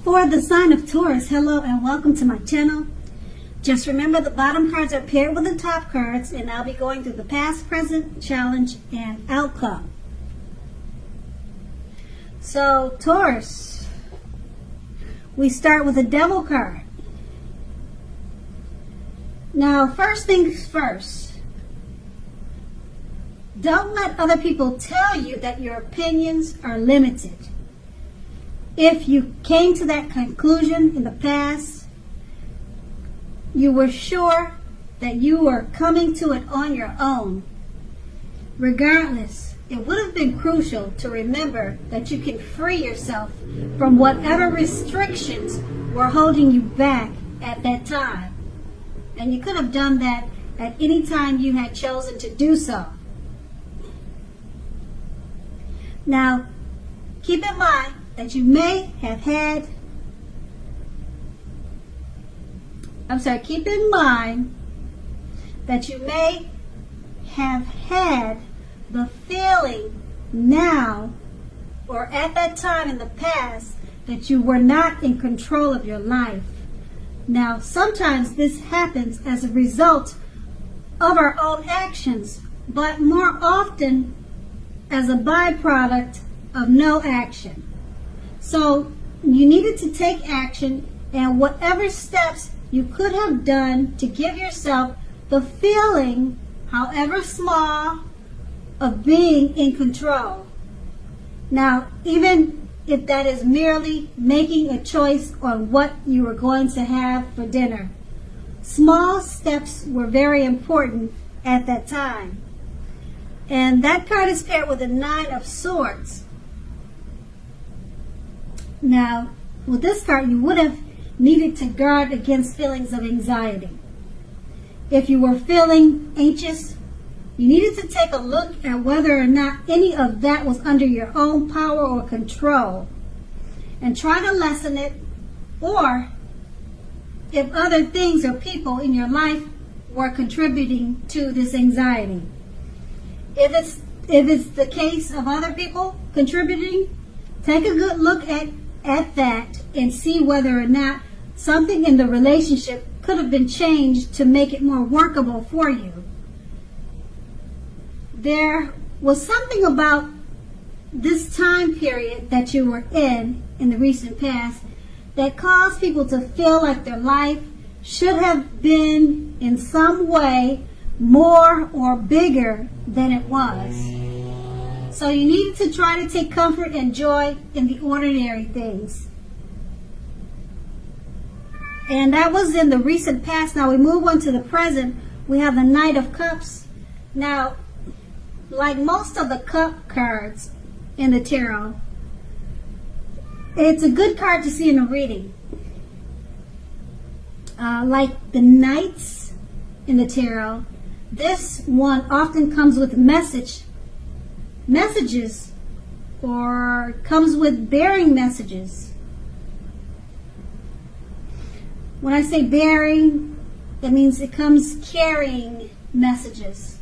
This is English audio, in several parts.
For the sign of Taurus, hello and welcome to my channel. Just remember the bottom cards are paired with the top cards, and I'll be going through the past, present, challenge, and outcome. So Taurus, we start with the Devil card. Now, first things first, don't let other people tell you that your opinions are limited. If you came to that conclusion in the past, you were sure that you were coming to it on your own. Regardless, it would have been crucial to remember that you can free yourself from whatever restrictions were holding you back at that time. And you could have done that at any time you had chosen to do so. Now, keep in mind that you may have had, keep in mind that you may have had the feeling now or at that time in the past that you were not in control of your life. Now, sometimes this happens as a result of our own actions, but more often as a byproduct of no action. So you needed to take action, and whatever steps you could have done to give yourself the feeling, however small, of being in control. Now, even if that is merely making a choice on what you are going to have for dinner, small steps were very important at that time. And that card is paired with the Nine of Swords. Now, with this card, you would have needed to guard against feelings of anxiety. If you were feeling anxious, you needed to take a look at whether or not any of that was under your own power or control and try to lessen it, or if other things or people in your life were contributing to this anxiety. If it's the case of other people contributing, take a good look at that and see whether or not something in the relationship could have been changed to make it more workable for you. There was something about this time period that you were in the recent past that caused people to feel like their life should have been in some way more or bigger than it was. So you needed to try to take comfort and joy in the ordinary things. And that was in the recent past. Now we move on to the present. We have the Knight of Cups. Now, like most of the cup cards in the tarot, it's a good card to see in a reading. Like the Knights in the tarot, this one often comes with messages or comes with bearing messages. When I say bearing, that means it comes carrying messages.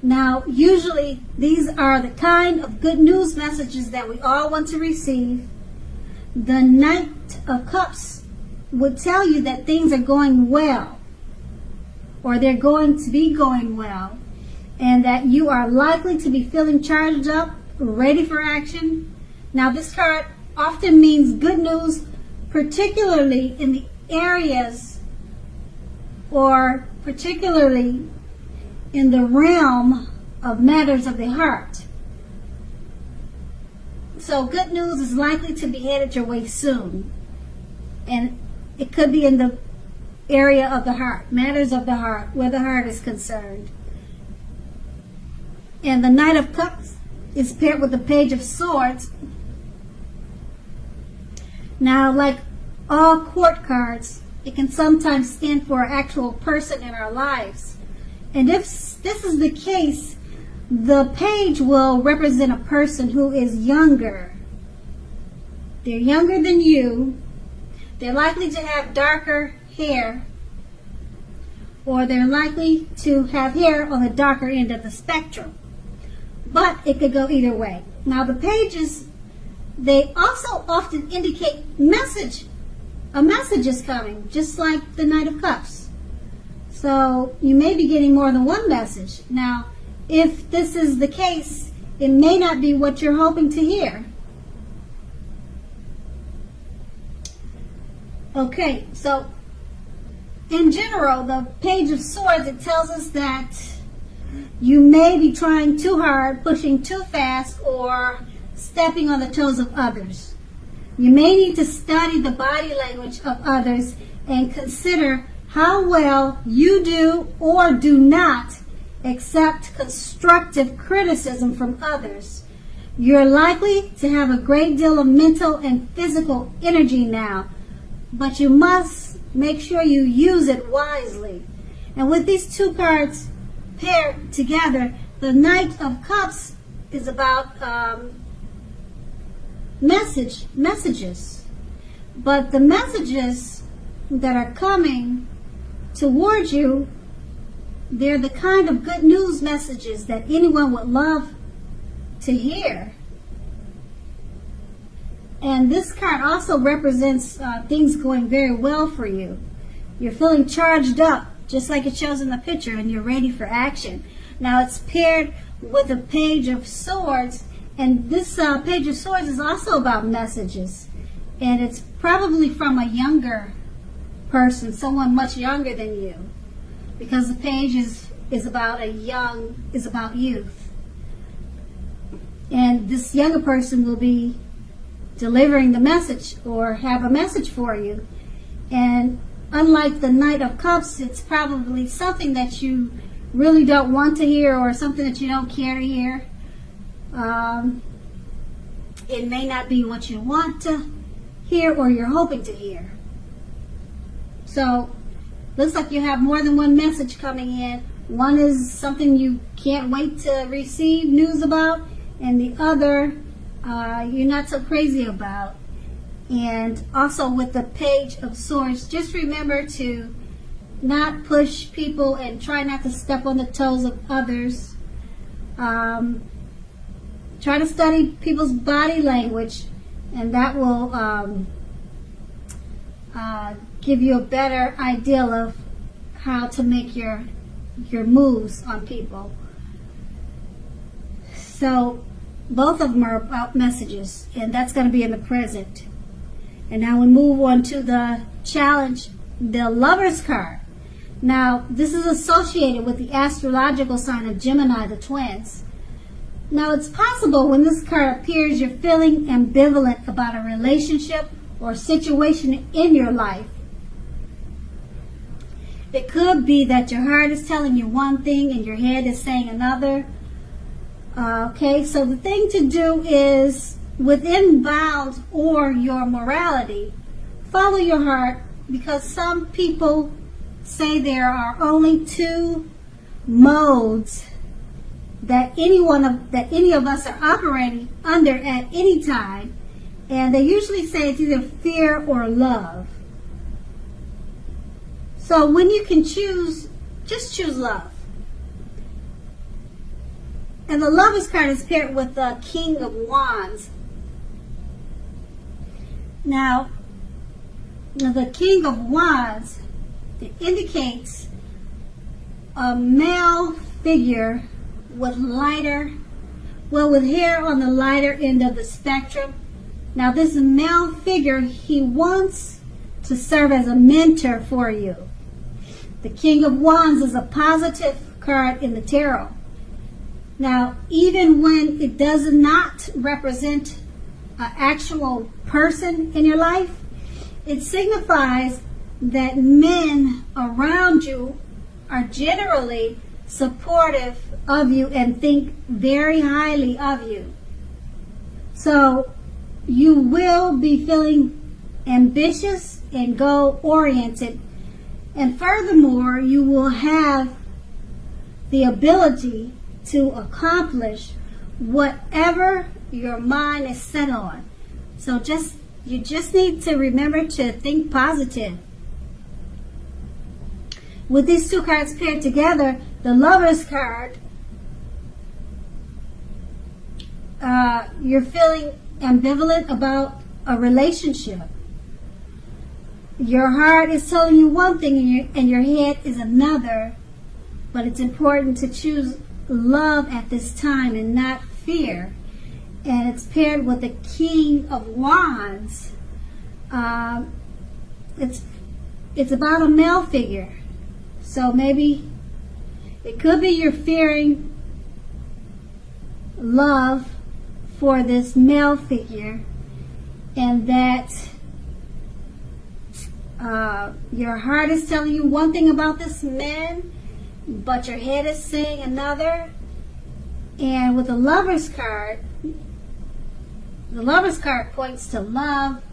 Now, usually these are the kind of good news messages that we all want to receive. The Knight of Cups would tell you that things are going well, or they're going to be going well, and that you are likely to be feeling charged up, ready for action. Now, this card often means good news, particularly in the areas or particularly in the realm of matters of the heart. So good news is likely to be headed your way soon. And it could be in the area of the heart, matters of the heart, where the heart is concerned. And the Knight of Cups is paired with the Page of Swords. Now, like all court cards, it can sometimes stand for an actual person in our lives. And if this is the case, the page will represent a person who is younger. They're younger than you. They're likely to have darker hair, or they're likely to have hair on the darker end of the spectrum. But it could go either way. Now, the pages, they also often indicate message a message is coming, just like the Knight of Cups. So you may be getting more than one message. Now, if this is the case, it may not be what you're hoping to hear. Okay, so in general, the Page of Swords, it tells us that you may be trying too hard, pushing too fast, or stepping on the toes of others. You may need to study the body language of others and consider how well you do or do not accept constructive criticism from others. You're likely to have a great deal of mental and physical energy now, but you must make sure you use it wisely. And with these two cards paired together, the Knight of Cups is about messages. But the messages that are coming towards you, they're the kind of good news messages that anyone would love to hear. And this card also represents things going very well for you. You're feeling charged up, just like it shows in the picture, and you're ready for action. Now it's paired with a Page of Swords, and this Page of Swords is also about messages. And it's probably from a younger person, someone much younger than you, because the page is about youth. And this younger person will be delivering the message or have a message for you. And unlike the Knight of Cups, it's probably something that you really don't want to hear or something that you don't care to hear. It may not be what you want to hear or you're hoping to hear. So, looks like you have more than one message coming in. One is something you can't wait to receive news about, and the other you're not so crazy about. And also with the Page of Swords, just remember to not push people and try not to step on the toes of others. Try to study people's body language, and that will give you a better idea of how to make your moves on people. So both of them are about messages, and that's going to be in the present. And now we move on to the challenge, the Lover's card. Now, this is associated with the astrological sign of Gemini, the twins. Now, it's possible when this card appears, you're feeling ambivalent about a relationship or situation in your life. It could be that your heart is telling you one thing and your head is saying another. Okay, so the thing to do is, within bounds or your morality, follow your heart, because some people say there are only two modes that any of us are operating under at any time, and they usually say it's either fear or love. So when you can choose, just choose love. And the Lover's card is paired with the King of Wands. Now, the King of Wands, it indicates a male figure with hair on the lighter end of the spectrum. Now, this male figure, he wants to serve as a mentor for you. The King of Wands is a positive card in the tarot. Now, even when it does not represent an actual person in your life, it signifies that men around you are generally supportive of you and think very highly of you. So you will be feeling ambitious and goal-oriented, and furthermore, you will have the ability to accomplish whatever your mind is set on. So you just need to remember to think positive. With these two cards paired together, the Lover's card, you're feeling ambivalent about a relationship. Your heart is telling you one thing and your head is another, but it's important to choose love at this time and not fear. And it's paired with the King of Wands. It's about a male figure. So maybe it could be you're fearing love for this male figure, and that your heart is telling you one thing about this man, but your head is saying another. And with the Lover's card points to love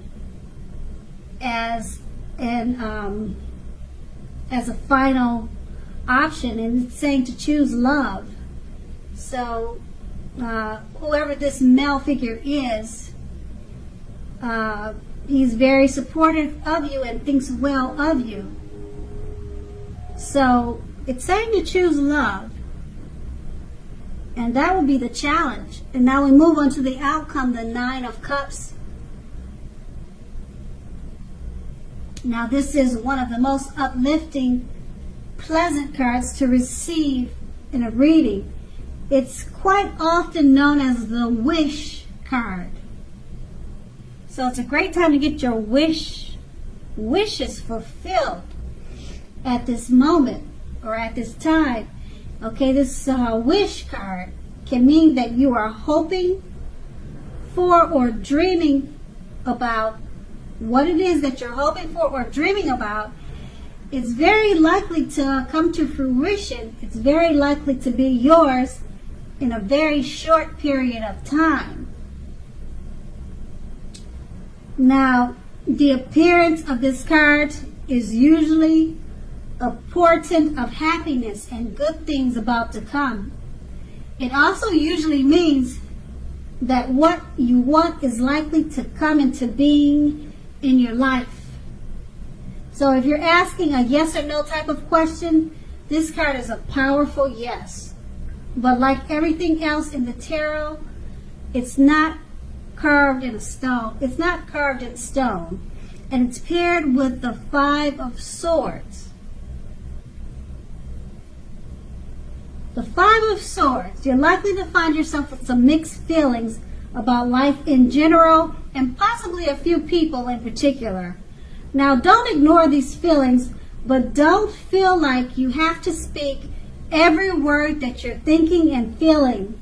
as a final option, and it's saying to choose love. So whoever this male figure is, he's very supportive of you and thinks well of you. So it's saying to choose love, and that will be the challenge. And now we move on to the outcome, the Nine of Cups. Now this is one of the most uplifting, pleasant cards to receive in a reading. It's quite often known as the wish card. So it's a great time to get your wishes fulfilled at this moment or at this time. Okay, this wish card can mean that you are hoping for or dreaming about what it is that you're hoping for or dreaming about. It's very likely to come to fruition. It's very likely to be yours in a very short period of time. Now, the appearance of this card is usually a portent of happiness and good things about to come. It also usually means that what you want is likely to come into being in your life. So if you're asking a yes or no type of question, this card is a powerful yes. But like everything else in the tarot, it's not carved in stone. It's not carved in stone. And it's paired with the Five of Swords. The Five of Swords, you're likely to find yourself with some mixed feelings about life in general and possibly a few people in particular. Now, don't ignore these feelings, but don't feel like you have to speak every word that you're thinking and feeling.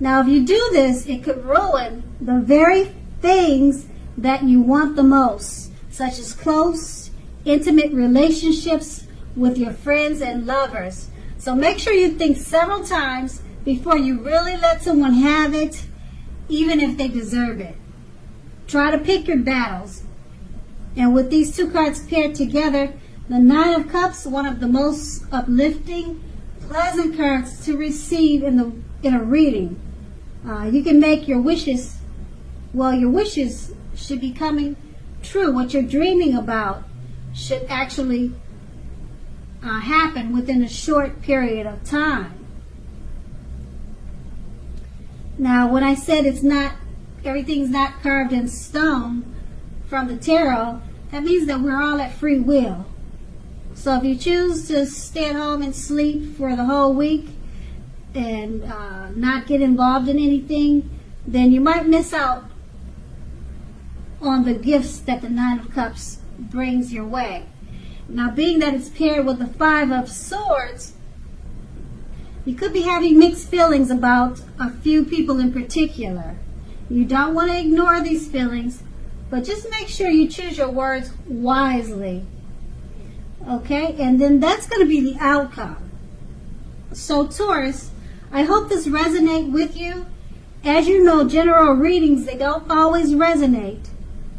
Now, if you do this, it could ruin the very things that you want the most, such as close, intimate relationships with your friends and lovers. So make sure you think several times before you really let someone have it, even if they deserve it. Try to pick your battles. And with these two cards paired together, the Nine of Cups, one of the most uplifting, pleasant cards to receive in a reading. You can make your wishes, your wishes should be coming true. What you're dreaming about should actually happen within a short period of time. Now, when I said everything's not carved in stone from the tarot, that means that we're all at free will. So if you choose to stay at home and sleep for the whole week and not get involved in anything, then you might miss out on the gifts that the Nine of Cups brings your way. Now, being that it's paired with the Five of Swords, you could be having mixed feelings about a few people in particular. You don't want to ignore these feelings, but just make sure you choose your words wisely. Okay? And then that's going to be the outcome. So, Taurus, I hope this resonates with you. As you know, general readings, they don't always resonate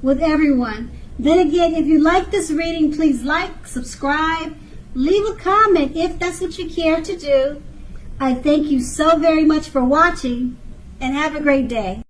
with everyone. Then again, if you like this reading, please like, subscribe, leave a comment if that's what you care to do. I thank you so very much for watching, and have a great day.